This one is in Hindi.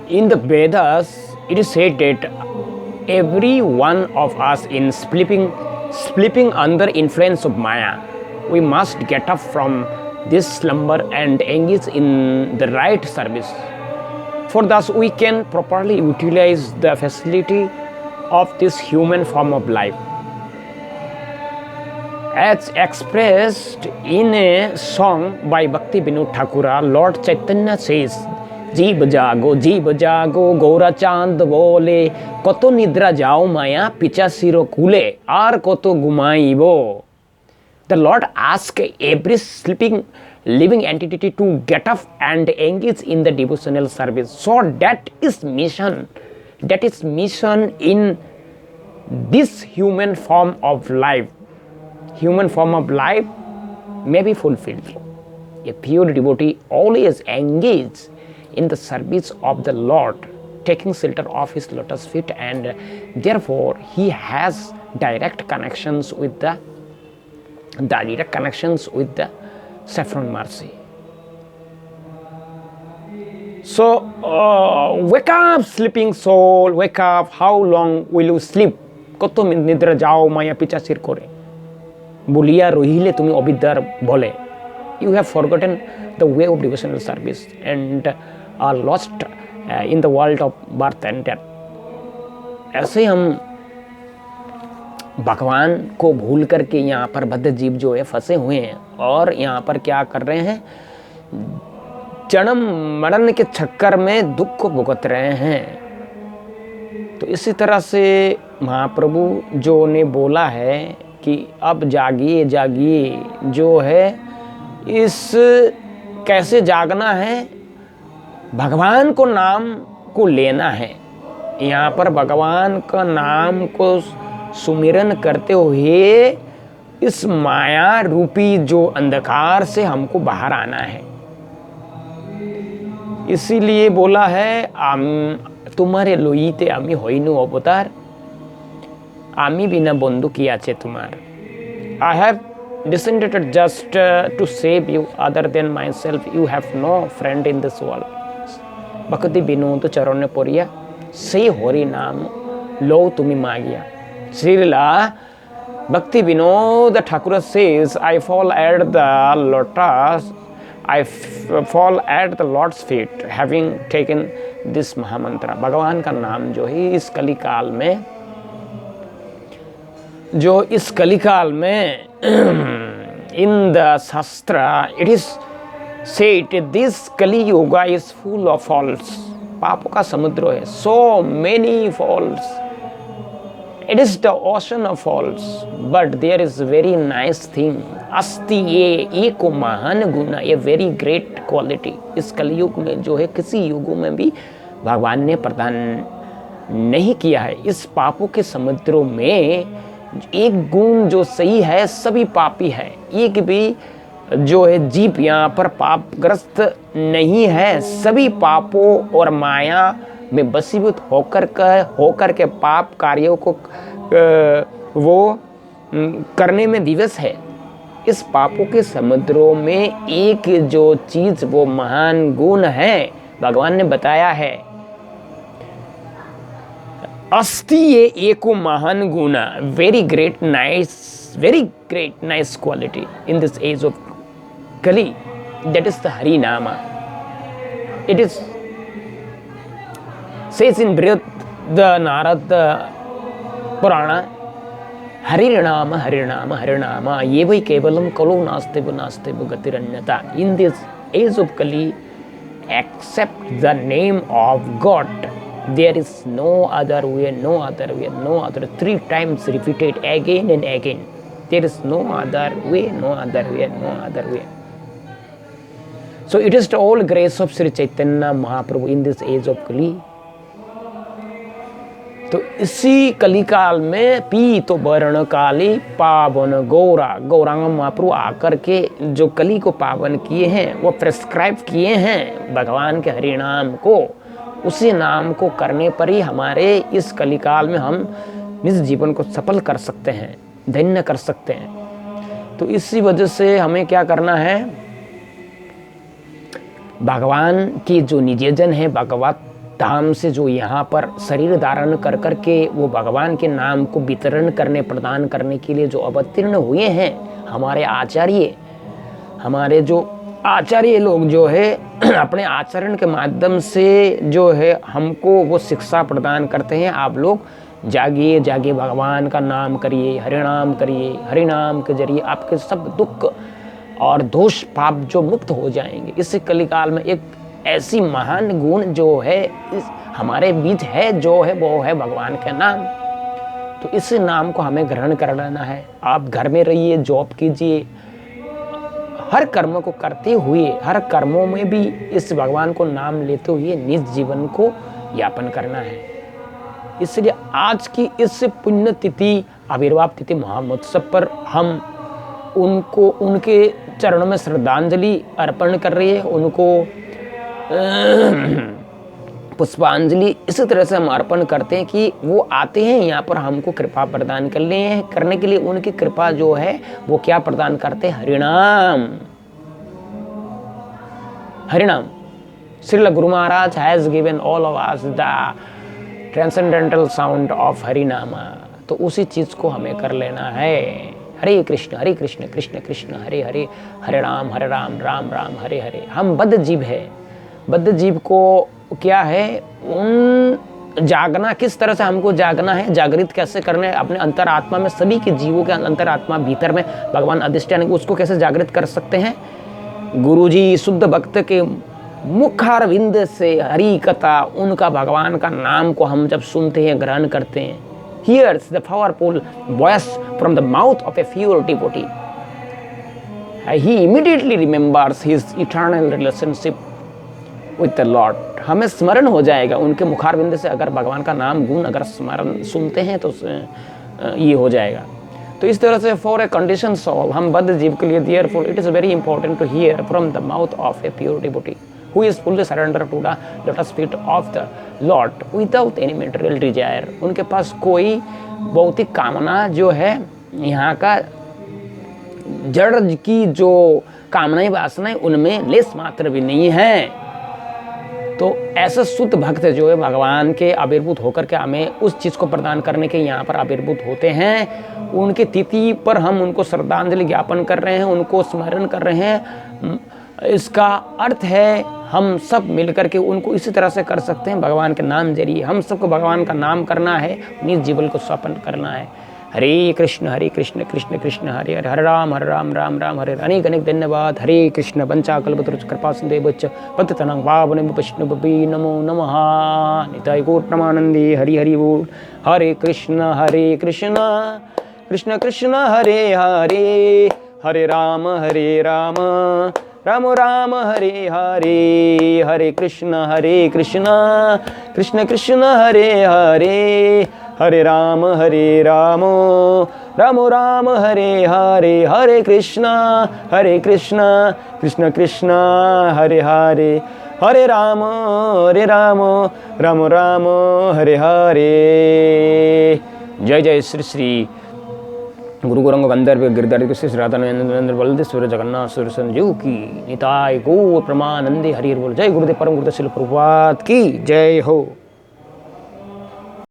In the Vedas, it is said that every one of us in sleeping under influence of Maya, we must get up from this slumber and engage in the right service. For thus we can properly utilize the facility of this human form of life. As expressed in a song by Bhakti Vinod Thakura, Lord Chaitanya says, जीव जागो गौरा चांद बोले कतो निद्रा जाओ माया पिचा सिरो कूले आर कतो घुमाइबो. The Lord asks every sleeping living entity to get up and engage in the devotional service. So that is mission in this human form of life. Human form of life may be fulfilled. A pure devotee always engages in the service of the Lord, taking shelter of his lotus feet, and therefore he has direct connections with the saffron mercy. So wake up, sleeping soul, wake up. How long will you sleep? কত নিদ্রা যাও মায়া পিচাচির করে বলিয়া রহিলে তুমি অবিদ্যার বলে. You have forgotten the way of devotional service and are lost in the world of birth and death. ऐसे हम भगवान को भूल करके यहाँ पर बद्ध जीव जो है फंसे हुए हैं और यहाँ पर क्या कर रहे हैं, जन्म मरण के चक्कर में दुख को भुगत रहे हैं. तो इसी तरह से महाप्रभु जो ने बोला है कि अब जागिए जागिए, जो है इस कैसे जागना है, भगवान को नाम को लेना है. यहाँ पर भगवान का नाम को सुमिरन करते हुए इस माया रूपी जो अंधकार से हमको बाहर आना है. इसीलिए बोला है तुम्हारे लोईते आमी होइनु अवतार, आमी बिना बंधु की आचे तुम्हार. I have descended just to save you. Other than myself, you have no friend in this world. भक्ति विनोद चरण पोरिया से हरि नाम लो तुम्हें मागिया. श्रीला भक्ति Vinod Thakur says, I fall at the Lord's feet, having taken this महामंत्र. भगवान का नाम जो है इस कलिकाल में in the Shastra it is said this Kali Yuga is full of faults. पापों का समुद्र है, so many faults. It is the ocean of faults, but there is very nice thing. अस्ति ये एको महान गुना, ये very great quality. इस कलयुग में जो है किसी युगों में भी भगवान ने प्रदान नहीं किया है. इस पापों के समुद्रों में एक गुण जो सही है, सभी पापी है. एक भी जो है जीव यहाँ पर पापग्रस्त नहीं है. सभी पापों और माया में वशीभूत होकर के पाप कार्यों को वो करने में विवश है. इस पापों के समुद्रों में एक जो चीज वो महान गुण है, भगवान ने बताया है. अस्ति ये एको महान गुण, very great nice quality in this age of Kali, that is the Hari Nama. It is says in Brihad Narada Purana, Hari Nama ye vai kevalam kalo nastev gatiranyata. In this age of Kali, except the name of God, there is no other way. 3 times repeated again and again. There is no other way. So it is the all grace of Sri Chaitanya Mahaprabhu in this age of Kali. तो इसी कलिकाल में पीतो वर्ण काली पावन गौरांग महाप्रभु आकर के जो कली को पावन किए हैं, वो प्रेस्क्राइब किए हैं भगवान के हरि नाम को. उसी नाम को करने पर ही हमारे इस कलिकाल में हम निज जीवन को सफल कर सकते हैं, धन्य कर सकते हैं. तो इसी वजह से हमें क्या करना है, भगवान की जो निजजन है, भगवत धाम से जो यहाँ पर शरीर धारण कर कर के वो भगवान के नाम को वितरण करने प्रदान करने के लिए जो अवतीर्ण हुए हैं हमारे आचार्य, हमारे जो आचार्य लोग जो है अपने आचरण के माध्यम से जो है हमको वो शिक्षा प्रदान करते हैं। आप लोग जागिए जागिए, भगवान का नाम करिए, हरिनाम करिए, हरिनाम के जरिए आपके सब दुख और दोष पाप जो मुक्त हो जाएंगे। इस कलिकाल में एक ऐसी महान गुण जो है इस हमारे बीच है, जो है वो है भगवान का नाम। तो इस नाम को हमें ग्रहण कर लेना है। आप घर में रहिए, जॉब कीजिए, हर कर्म को करते हुए, हर कर्मों में भी इस भगवान को नाम लेते हुए निज जीवन को यापन करना है। इसलिए आज की इस पुण्य तिथि, आविर्भाव तिथि महामहोत्सव पर हम उनको, उनके चरणों में श्रद्धांजलि अर्पण कर रहे हैं, उनको पुष्पांजलि इस तरह से हम अर्पण करते हैं कि वो आते हैं यहाँ पर हमको कृपा प्रदान करने के लिए। उनकी कृपा जो है वो क्या प्रदान करते हैं? हरिनाम। हरिनाम। Srila guru Maharaj has given all of us the transcendental sound of harinama. तो उसी चीज को हमें कर लेना है। हरे कृष्ण कृष्ण कृष्ण हरे हरे, हरे राम राम राम हरे हरे। हम बद्ध जीव है। बद्ध जीव को क्या है, उन जागना, किस तरह से हमको जागना है, जागृत कैसे करना है अपने अंतरात्मा में। सभी के जीवों के अंतरात्मा भीतर में भगवान अधिष्ठान है, उसको कैसे जागृत कर सकते हैं? गुरुजी शुद्ध भक्त के मुखारविंद से हरि कथा, उनका भगवान का नाम को हम जब सुनते हैं, ग्रहण करते हैं, hears the powerful voice from the mouth of a pure devotee, he immediately remembers his eternal relationship with the Lord। हमें स्मरण हो जाएगा उनके मुखारविंद से। अगर भगवान का नाम गुण अगर स्मरण सुनते हैं तो ये हो जाएगा। तो इस तरह से फॉर ए कंडीशन सॉल्व, हम बद्ध जीव के लिए therefore it is very important to hear from the mouth of a pure devotee who is fully surrendered to the lotus feet of the Lord without any material desire। उनके पास कोई भौतिक कामना जो है, यहाँ का जड़ की जो कामनाएं वासनाएं उनमें लेस मात्र भी नहीं है। तो ऐसे शुद्ध भक्त जो है भगवान के आविर्भूत होकर के हमें उस चीज़ को प्रदान करने के यहाँ पर आविर्भूत होते हैं। उनकी तिथि पर हम उनको श्रद्धांजलि ज्ञापन कर रहे हैं, उनको स्मरण कर रहे हैं। इसका अर्थ है हम सब मिलकर के उनको इसी तरह से कर सकते हैं भगवान के नाम जरिए। हम सबको भगवान का नाम करना है, निज जीवन को सपन करना है। हरे कृष्ण कृष्ण कृष्ण हरे हरे, हरे राम राम राम हरे। अनेक अनेक धन्यवाद। हरे कृष्ण वंचाकल्पतरुश्च कृपा सिन्धुभ्यश्च पतितानां पावनेभ्यो वैष्णवेभ्यो नमो नमः। निताय गौर प्रेमानंदे। हरि हरि बोल। हरे कृष्ण कृष्ण कृष्ण हरे हरे, हरे राम राम राम हरे हरे, हरे कृष्ण कृष्ण कृष्ण हरे हरे, हरे राम राम राम हरे हरे, हरे कृष्ण कृष्ण कृष्ण हरे हरे, हरे राम राम राम हरे हरे। जय जय श्री श्री गुरु गौरंग गंधर्व गिरधर श्री राधानंद बलदेश्वर जगन्नाथ सुरसन जीव की निताय गौर प्रमानंदे। हरि बोल। जय गुरुदेव परम गुरुदेव श्रील प्रभुपाद की जय हो।